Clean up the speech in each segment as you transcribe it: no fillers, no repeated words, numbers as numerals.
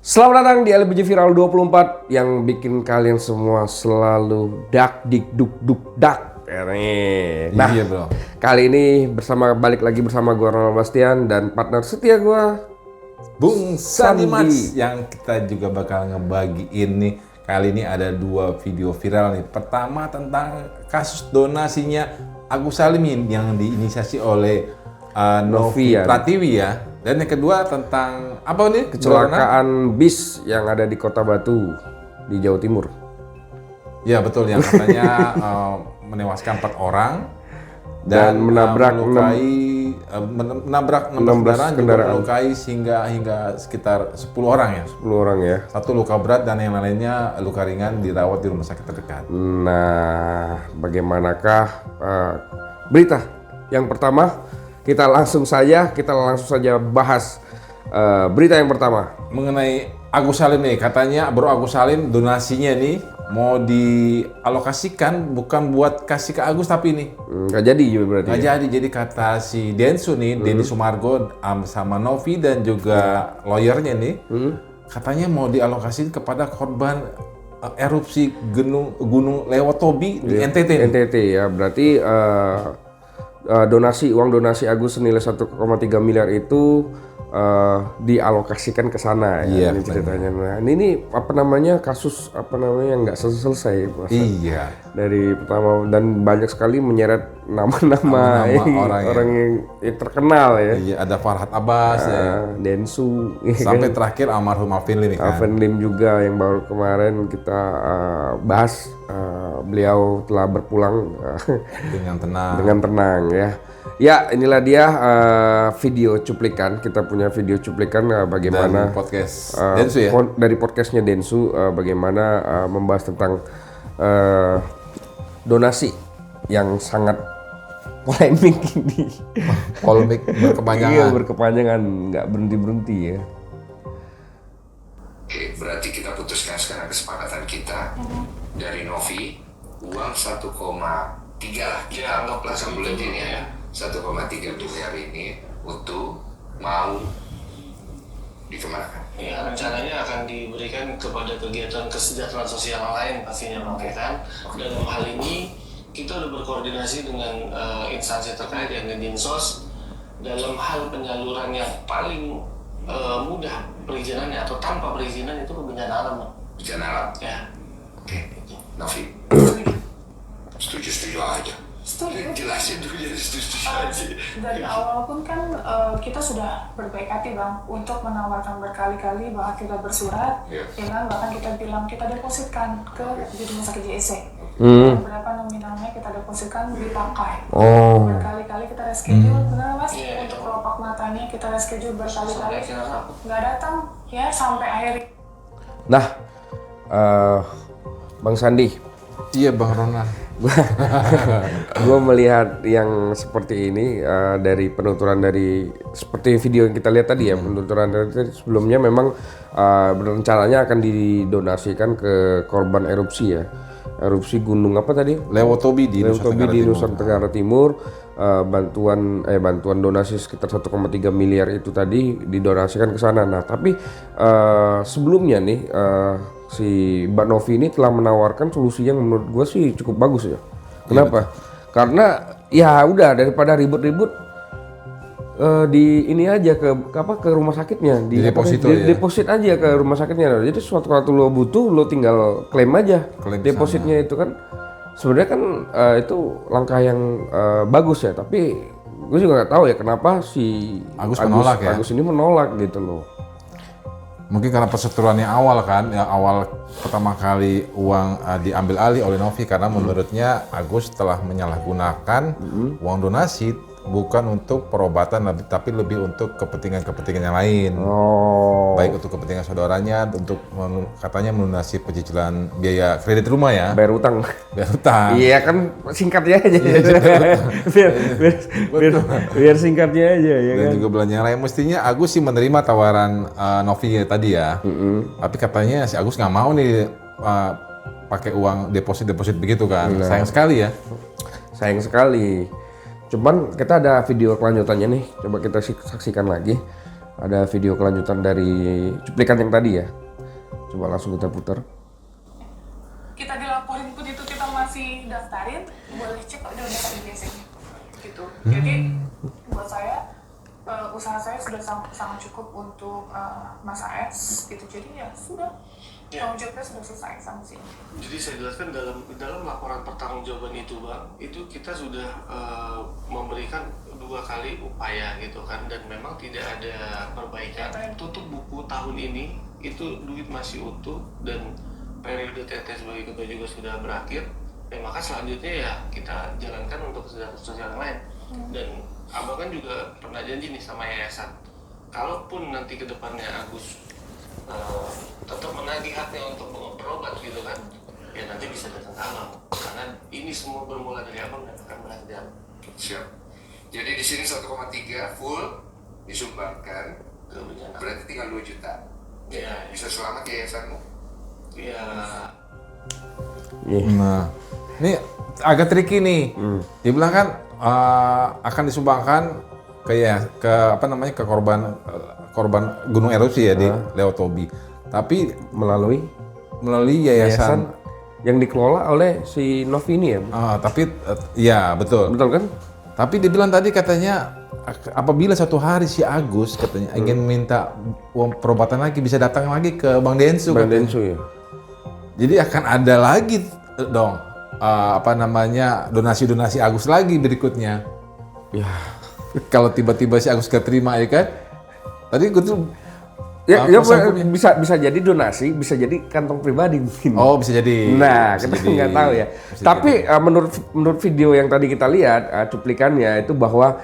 Selamat datang di LPG Viral 24 yang bikin kalian semua selalu dak dik duk duk dak. Nah, iya bro. Kali ini balik lagi bersama gua Ronald Bastian dan partner setia gua Bung Sandi. Sandi Mats, yang kita juga bakal ngebagiin nih. Kali ini ada dua video viral nih. Pertama tentang kasus donasinya Agus Salimin yang diinisiasi oleh Novi Novian. Pratiwi ya. Dan yang kedua tentang apa nih? Kecelakaan bis yang ada di Kota Batu di Jawa Timur. Ya betul, yang katanya menewaskan 4 orang dan menabrak menabrak 16 kendaraan, melukai hingga sekitar 10 orang ya. 10 orang ya. Satu luka berat dan yang lainnya luka ringan dirawat di rumah sakit terdekat. Nah, bagaimanakah berita yang pertama? Kita langsung saja bahas berita yang pertama Mengenai Agus Salim nih, katanya Bro Agus Salim donasinya nih mau dialokasikan bukan buat kasih ke Agus tapi nih nggak jadi juga berarti. nggak jadi. Jadi kata si Densu nih, Denny Sumargo sama Novi dan juga lawyernya nih, katanya mau dialokasikan kepada korban erupsi Gunung Lewotobi di NTT nih. NTT ya, berarti uang donasi Agus senilai 1,3 miliar itu dialokasikan ke sana ya. Iya, Ini ceritanya. Nah, ini apa namanya kasus yang nggak selesai. Iya. Dari pertama dan banyak sekali menyeret nama-nama orang yang terkenal ya. Iya, ada Farhad Abbas ya. Densu. Sampai terakhir almarhum Alvin Lim kan. Alvin Lim juga yang baru kemarin kita bahas, beliau telah berpulang dengan tenang ya. Ya, inilah dia video cuplikan. Kita punya video cuplikan bagaimana dari podcast Densu ya. Dari podcastnya Densu, bagaimana membahas tentang donasi yang sangat polemik ini. Polemik berkepanjangan. Iya, berkepanjangan, nggak berhenti ya. Oke, berarti kita putuskan sekarang kesepakatan kita dari Novi uang 1,3 lah, kita anggaplah sebulan ini ya, 1,3 miliar ini untuk mau dikemanakan? Ya, rencananya akan diberikan kepada kegiatan kesejahteraan sosial lain pastinya Bang, kan? Dalam hal ini kita udah berkoordinasi dengan instansi terkait yang Dinsos dalam hal penyaluran yang paling mudah perizinannya atau tanpa perizinan itu ke bencana alam, Bang. Bencana alam? Ya. Oke, Novi. Setuju aja. Setuju. Jelasin dulu ya, setuju aja. Dari awal pun kan kita sudah berbaik hati Bang untuk menawarkan berkali-kali, bahkan kita bersurat, dengan bahkan kita bilang kita depositkan ke di rumah sakit JSC. Berapa nominalnya kita depositkan dipakai. Berkali-kali kita reschedule, benar Mas? Untuk kelopak matanya kita reschedule berkali-kali, nggak datang ya sampai akhir. Nah, Bang Sandi. Iya Bang Ronald. Gue melihat yang seperti ini dari penuturan dari seperti video yang kita lihat tadi ya, penuturan dari sebelumnya memang rencananya akan didonasikan ke korban erupsi ya, erupsi gunung apa tadi? Lewotobi di Nusa Tenggara Timur. Bantuan donasi sekitar 1,3 miliar itu tadi didonasikan ke sana. Nah, tapi sebelumnya nih si Mbak Novi ini telah menawarkan solusi yang menurut gue sih cukup bagus ya. Kenapa? Karena ya udah, daripada ribut-ribut di ini aja ke rumah sakitnya, deposit aja ke rumah sakitnya. Jadi suatu waktu lo butuh, lo tinggal klaim aja depositnya itu kan. Sebenarnya kan itu langkah yang bagus ya, tapi gue juga nggak tahu ya kenapa si Agus ini menolak gitu loh. Mungkin karena perseteruannya awal kan, yang awal pertama kali uang diambil alih oleh Novi karena menurutnya Agus telah menyalahgunakan uang donasi bukan untuk perobatan tapi lebih untuk kepentingan yang lain. Baik untuk kepentingan saudaranya, untuk katanya melunasi pecicilan biaya kredit rumah ya. Bayar utang. Iya kan, singkatnya aja. Biar singkatnya aja ya. Dan kan? juga belanja yang lain. Mestinya Agus sih menerima tawaran Novi tadi ya. Tapi katanya si Agus nggak mau nih pakai uang deposit begitu kan. Sayang sekali ya. Sayang sekali. Cuman kita ada video kelanjutannya nih, coba kita saksikan lagi. ada video kelanjutan dari cuplikan yang tadi ya. Coba langsung kita putar. Kita dilaporin pun itu kita masih daftarin, boleh cek udah daftar biasanya gitu. Jadi buat saya usaha saya sudah sangat cukup untuk Mas AS gitu. Jadi ya sudah, tanggung jawabnya sudah selesai sampai sini. Jadi saya jelaskan dalam laporan pertanggungjawaban itu Bang, itu kita sudah memberikan 2 kali upaya gitu kan, dan memang tidak ada perbaikan. Tutup buku tahun ini itu duit masih utuh dan periode TT sebagai ketua juga sudah berakhir. Maka selanjutnya ya kita jalankan untuk kesejahteraan sosial yang lain. Dan Abang kan juga pernah janji nih sama yayasan, kalaupun nanti ke depannya Agus tetap menagih haknya untuk berobat gitu kan, ya nanti bisa datang ke Abang, karena ini semua bermula dari Abang dan akan berakhir di Abang. Siap. Jadi di sini 1,3 full disumbangkan, Ke bencana. berarti tinggal 2 juta. Ya, Bisa selamat yayasanmu. ya. Nah, ini agak tricky nih. Dia bilang kan akan disumbangkan ke apa namanya, ke korban gunung erupsi ya di Leotobi. Tapi Melalui yayasan. yang dikelola oleh si Novi ini ya. Tapi ya betul. Betul kan? Tapi dia bilang tadi katanya apabila suatu hari si Agus katanya ingin minta uang perobatan lagi, bisa datang lagi ke Bang Densu. Bang katanya. Densu ya. Jadi akan ada lagi dong apa namanya, donasi Agus lagi berikutnya. Ya. Kalau tiba-tiba si Agus keterima ya kan. Tadi gue tuh Ya, bisa jadi donasi, bisa jadi kantong pribadi mungkin. oh bisa jadi. Nah, Bisa kita jadi. nggak tahu ya. Bisa Tapi menurut video yang tadi kita lihat cuplikannya itu bahwa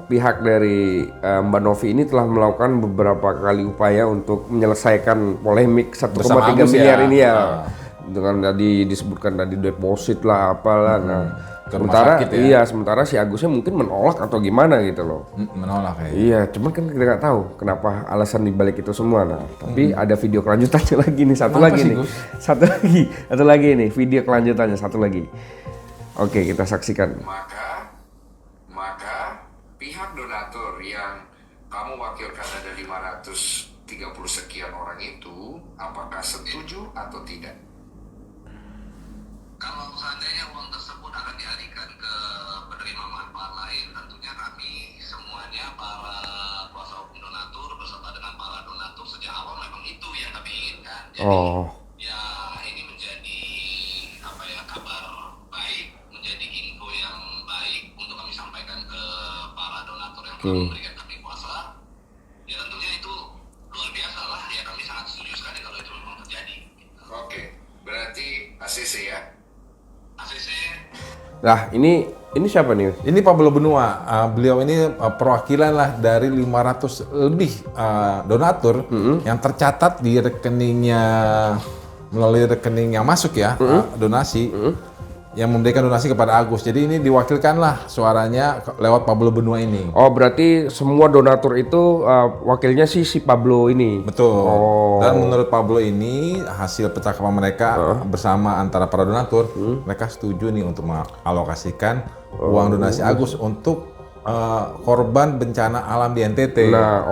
pihak dari Mbak Novi ini telah melakukan beberapa kali upaya untuk menyelesaikan polemik 1,3 Bersama Agus miliar ya. ini ya. Dengan tadi disebutkan tadi deposit lah apalah. Nah, Ke rumah sakit ya. iya, sementara si Agusnya mungkin menolak atau gimana gitu loh. Menolak kayak. Iya, cuman kan kita nggak tahu kenapa alasan dibalik itu semua. Nah, tapi ada video kelanjutannya lagi nih, satu Apa lagi sih, nih, Gus? satu lagi nih, video kelanjutannya satu lagi. Oke, kita saksikan. Maka pihak donatur yang kamu wakilkan ada 530 sekian orang itu, apakah setuju atau tidak? Kalau seandainya uang tersebut akan dialihkan ke penerima manfaat lain, tentunya kami semuanya para kuasa hukum donatur beserta dengan para donatur sejak awal memang itu yang kami inginkan. Jadi ya ini menjadi apa ya, kabar baik, menjadi info yang baik untuk kami sampaikan ke para donatur yang telah memberikan kami kuasa. Ya tentunya itu luar biasa lah, ya kami sangat setuju sekali kalau itu memang terjadi. Oke, berarti ACC ya? ACC. Nah, ini siapa nih? Ini Pablo Benua, beliau ini perwakilan lah dari 500 lebih donatur yang tercatat di rekeningnya, melalui rekening yang masuk ya, donasi, yang memberikan donasi kepada Agus. Jadi ini diwakilkan lah suaranya lewat Pablo Benua ini. Oh, berarti semua donatur itu wakilnya si Pablo ini. Betul. Oh. Dan menurut Pablo ini hasil percakapan mereka bersama antara para donatur, mereka setuju nih untuk mengalokasikan uang donasi Agus untuk korban bencana alam di NTT. Nah,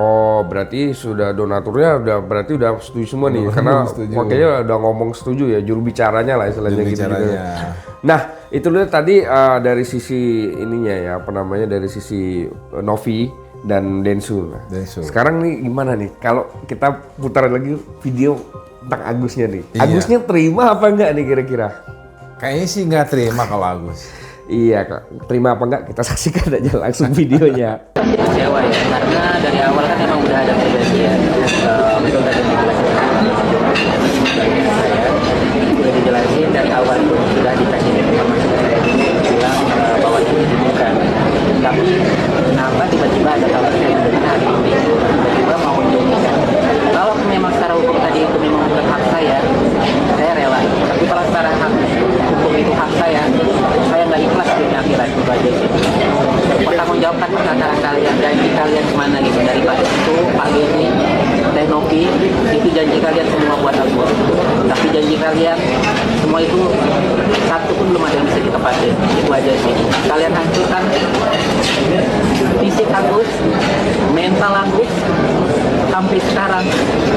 berarti sudah donaturnya berarti udah setuju semua nih, karena setuju. wakilnya udah ngomong setuju ya, juru bicaranya lah istilahnya Juru gitu. bicaranya. Nah, itu lihat tadi dari sisi ininya ya, apa namanya, dari sisi Novi dan Densu. Nah, Densu. sekarang nih gimana nih kalau kita putar lagi video tentang Agusnya nih? Iya. Agusnya terima apa enggak nih kira-kira? Kayaknya sih nggak terima kalau Agus. Iya, Kak. Terima apa enggak? Kita saksikan aja langsung videonya. Kecewa ya, karena dari awal kan emang udah ada perjanjian, betul tadi udah dijelasin dari awal pun sudah dikasih informasi bilang bahwa itu bukan. Tapi kenapa tiba-tiba ada tawaran dari hari ini tiba-tiba mau menjadikan? Kalau memang secara hukum tadi itu memang bukan hak saya rela. Tapi kalau secara hak hukum itu hak saya nggak ikhlas di akhirat sebagai pertanggungjawabkan perkataan kalian, janji kalian kemana gitu, dari Pak itu, Pak Geni, Teh Novi, itu janji kalian semua buat aku. Tapi janji kalian semua itu satu pun belum ada yang bisa kita pakai. Itu aja sih. Kalian hancurkan fisik Agus, mental Agus. Sampai sekarang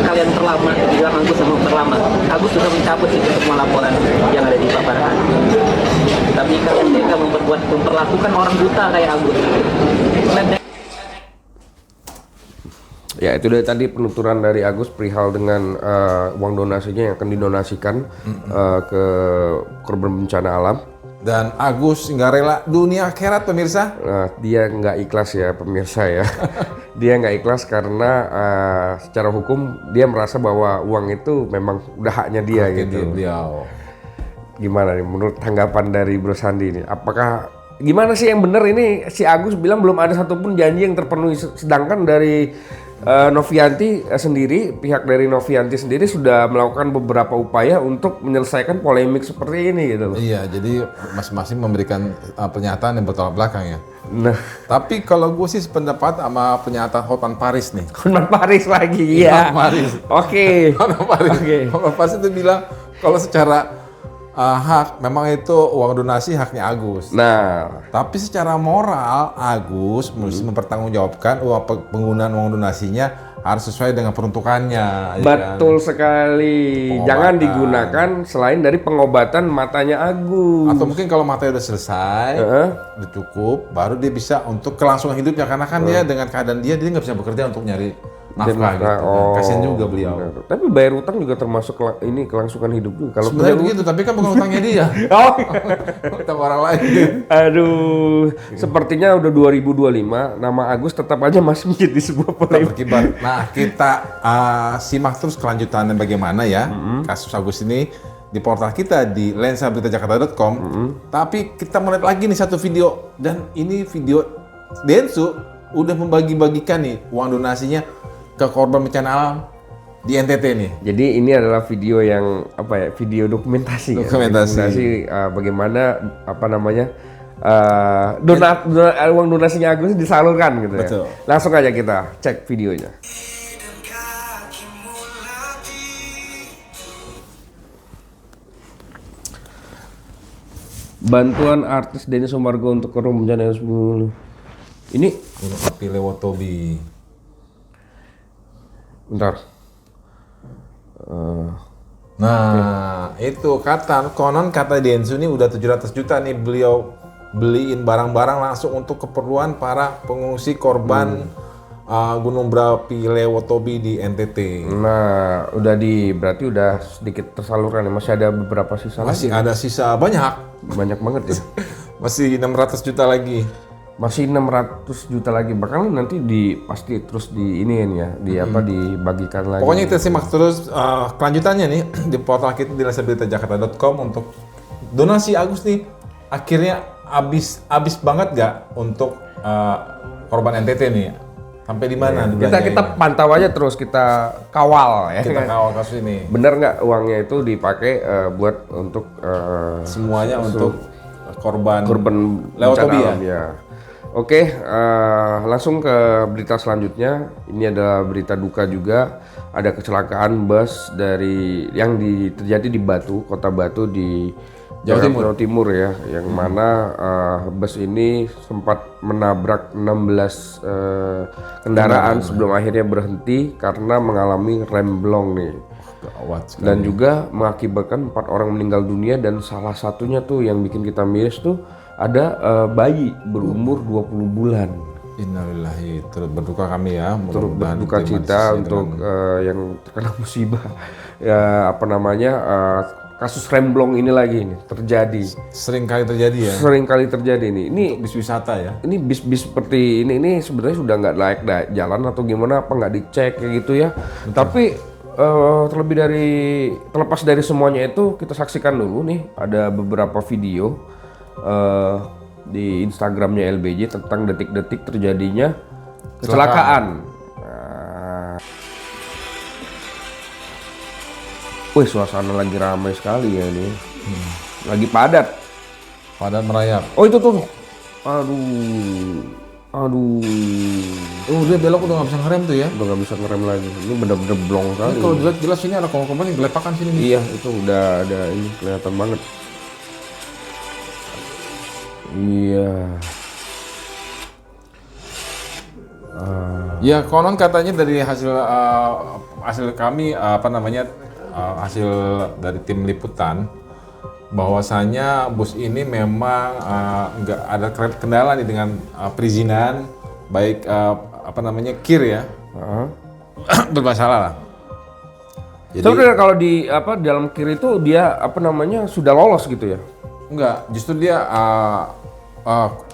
kalian terlama, bilang Agus sama terlama. Agus sudah mencabut itu semua laporan yang ada di paparan. Tapi kalian tega memperlakukan orang buta kayak Agus. Ya, itu dari tadi penuturan dari Agus perihal dengan uang donasinya yang akan didonasikan ke korban bencana alam. Dan Agus nggak rela dunia akhirat, pemirsa. Nah, dia nggak ikhlas ya pemirsa ya. Dia nggak ikhlas karena secara hukum dia merasa bahwa uang itu memang udah haknya dia gitu. Beliau. Gimana nih menurut tanggapan dari Bro Sandi ini? Apakah gimana sih yang benar ini? Si Agus bilang belum ada satupun janji yang terpenuhi, sedangkan dari Novianti sendiri, pihak dari Novianti sendiri sudah melakukan beberapa upaya untuk menyelesaikan polemik seperti ini gitu loh. Iya, jadi masing-masing memberikan pernyataan yang bertolak belakang ya. Nah, Tapi kalau gue sih sependapat sama pernyataan Hotman Paris nih. Hotman Paris lagi ya. Hotman Paris. Oke. Hotman Paris. Oke. Hotman Paris itu bilang kalau secara hak memang itu uang donasi haknya Agus. Nah, Tapi secara moral Agus mesti mempertanggungjawabkan penggunaan uang donasinya harus sesuai dengan peruntukannya. ya betul kan? sekali. Pengobatan. Jangan digunakan selain dari pengobatan matanya Agus. Atau mungkin kalau matanya udah selesai, udah cukup, baru dia bisa untuk kelangsungan hidupnya karena kan dia dengan keadaan dia nggak bisa bekerja untuk nyari nafkah gitu. Oh, Kasian juga beliau. benar. Tapi bayar utang juga termasuk ini kelangsungan hidup juga. Kalau Sebenarnya punya begitu, tapi kan bukan utangnya dia. Oh, Utang orang lain. aduh. Sepertinya udah 2025, nama Agus tetap aja masih menjadi sebuah Tetap polemik. berkibar. Nah, kita simak terus kelanjutannya bagaimana ya kasus Agus ini di portal kita di lensaberitajakarta.com. Tapi kita melihat lagi nih satu video, dan ini video Densu udah membagi-bagikan nih uang donasinya ke korban bencana alam di NTT nih. Jadi ini adalah video yang apa ya? Video dokumentasi. Dokumentasi. Bagaimana apa namanya? Uang donasinya Agus disalurkan gitu ya. Betul. Langsung aja kita cek videonya. Bantuan artis Denny Sumargo untuk korban bencana 10. Ini Gunung api Lewotobi. bentar. Nah, itu konon kata Densu ini udah 700 juta nih beliau beliin barang-barang langsung untuk keperluan para pengungsi korban Gunung Berapi Lewotobi di NTT. Nah, berarti udah sedikit tersalurkan ya. Masih ada beberapa sisa Masih lagi. ada sisa banyak. Banyak banget ya. Masih 600 juta lagi. Masih 600 juta lagi. Bahkan nanti pasti terus dibagikan lagi. Pokoknya kita simak terus kelanjutannya nih di portal kita di lensaberitajakarta.com untuk donasi Agus nih. Akhirnya habis banget gak untuk korban NTT nih? Sampai di mana? Kita pantau aja terus, kita kawal ya. Kita kawal kasus ini. Bener nggak uangnya itu dipakai buat untuk Semuanya untuk korban bencana Lewotobi ya? alam, ya. Oke, langsung ke berita selanjutnya. Ini adalah berita duka juga. Ada kecelakaan bus yang terjadi di Batu, Kota Batu di Jawa Timur ya, yang mana bus ini sempat menabrak 16 kendaraan sebelum akhirnya berhenti karena mengalami remblong nih. Gawat sekali. Dan juga mengakibatkan 4 orang meninggal dunia, dan salah satunya tuh yang bikin kita miris tuh ada bayi berumur 20 bulan. Innalillahi, turut berduka kami ya. Turut Mudah-mudahan berduka diterima cita sisinya untuk dengan- yang terkena musibah. Ya apa namanya, kasus remblong ini lagi nih terjadi. sering kali terjadi ya. Sering kali terjadi nih. Ini Bis wisata ya. ini bis-bis seperti ini sebenarnya sudah nggak layak jalan atau gimana, apa nggak dicek kayak gitu ya. Tapi terlepas dari semuanya itu, kita saksikan dulu nih ada beberapa video di Instagramnya LBJ tentang detik-detik terjadinya kecelakaan. Wih, suasana lagi ramai sekali ya ini. Lagi padat. Padat merayap. Oh itu tuh. Aduh. Oh, dia belok udah nggak bisa ngerem tuh ya. Udah nggak bisa ngerem lagi. Ini bener-bener blong Ini kali. kalau jelas ini ada korban yang gelepakan sini nih. Iya, itu udah ada ini kelihatan banget. Iya. Ya konon katanya dari hasil kami hasil dari tim liputan bahwasanya bus ini memang nggak ada kendala nih dengan perizinan baik KIR ya. Bermasalah lah. Jadi Sebenarnya kalau di dalam KIR itu dia sudah lolos gitu ya? enggak, justru dia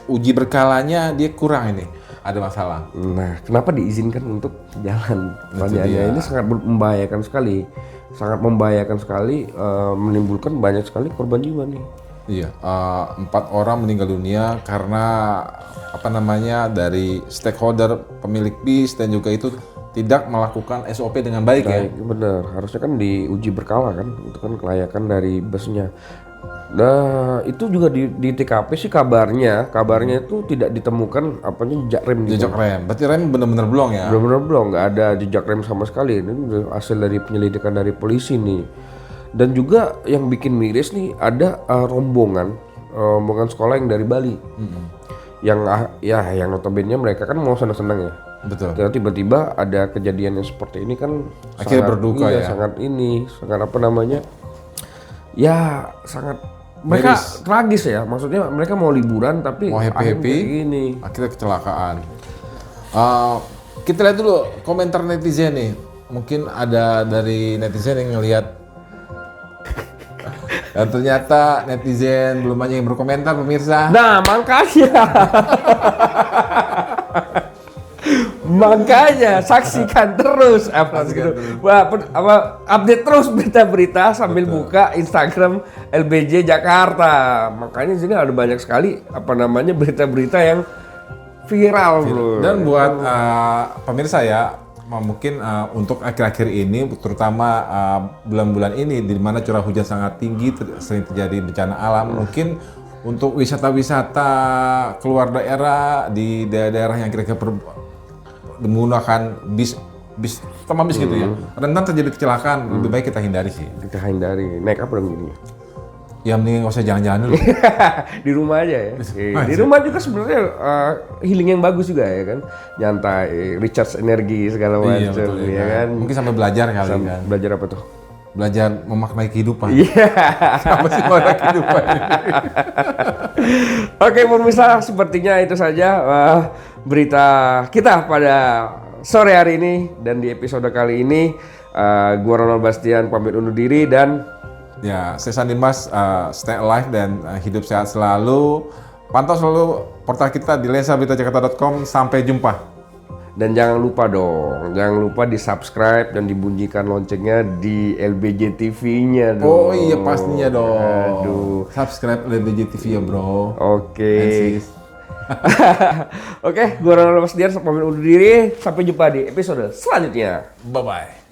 uji berkalanya dia kurang ini. Ada masalah. Nah, kenapa diizinkan untuk jalan? Pertanyaannya dia. ini sangat membahayakan sekali. Sangat membahayakan sekali, menimbulkan banyak sekali korban jiwa nih. Iya, 4 orang meninggal dunia karena dari stakeholder pemilik bis dan juga itu tidak melakukan SOP dengan baik ya. Bener, harusnya kan diuji berkala kan, itu kan kelayakan dari busnya. Nah, itu juga di TKP sih kabarnya itu tidak ditemukan jejak rem gitu. Jejak rem, berarti rem benar-benar blong ya? Benar-benar belum, nggak ada jejak rem sama sekali. Ini udah hasil dari penyelidikan dari polisi nih. Dan juga yang bikin miris nih ada rombongan sekolah yang dari Bali. Yang notabene mereka kan mau senang-senang ya. Betul. Dan tiba-tiba ada kejadian yang seperti ini kan Akhirnya berduka ya. Sangat sangat mereka Miris. tragis ya. Maksudnya mereka mau liburan tapi Mau happy-happy, kayak gini. akhirnya kecelakaan. Kita lihat dulu komentar netizen nih. Mungkin ada dari netizen yang ngelihat dan ternyata netizen belum banyak yang berkomentar pemirsa. Nah, makanya saksikan terus update terus berita-berita sambil buka Instagram LBJ Jakarta. Makanya di sini ada banyak sekali berita-berita yang viral, bro. Dan buat pemirsa ya, mungkin untuk akhir-akhir ini, terutama bulan-bulan ini di mana curah hujan sangat tinggi, sering terjadi bencana alam, mungkin untuk wisata-wisata keluar daerah di daerah yang kira-kira menggunakan bis gitu ya, rentan terjadi kecelakaan, lebih baik kita hindari sih. Kita hindari. Naik apa dong gini? Ya mending nggak usah jalan-jalan dulu. Di rumah aja ya. Di rumah juga sebenarnya healing yang bagus juga ya kan. Nyantai, recharge energi segala macam betul, ya kan. Mungkin sampai belajar kali kan. Belajar apa tuh? Belajar memaknai kehidupan. Iya. Apa sih makna kehidupan ini? Oke, pemirsa, sepertinya itu saja berita kita pada sore hari ini, dan di episode kali ini gua Ronald Bastian pamit undur diri, dan Ya, saya Sandi Mas, stay alive dan hidup sehat selalu. Pantau selalu portal kita di lensaberitajakarta.com. Sampai jumpa. Dan jangan lupa di subscribe dan dibunyikan loncengnya di LBJ TV-nya dong. Oh iya pastinya dong. Aduh. Subscribe LBJ TV ya bro. Oke. Oke, gue Ronald Bastian pamit undur diri. Sampai jumpa di episode selanjutnya. Bye bye.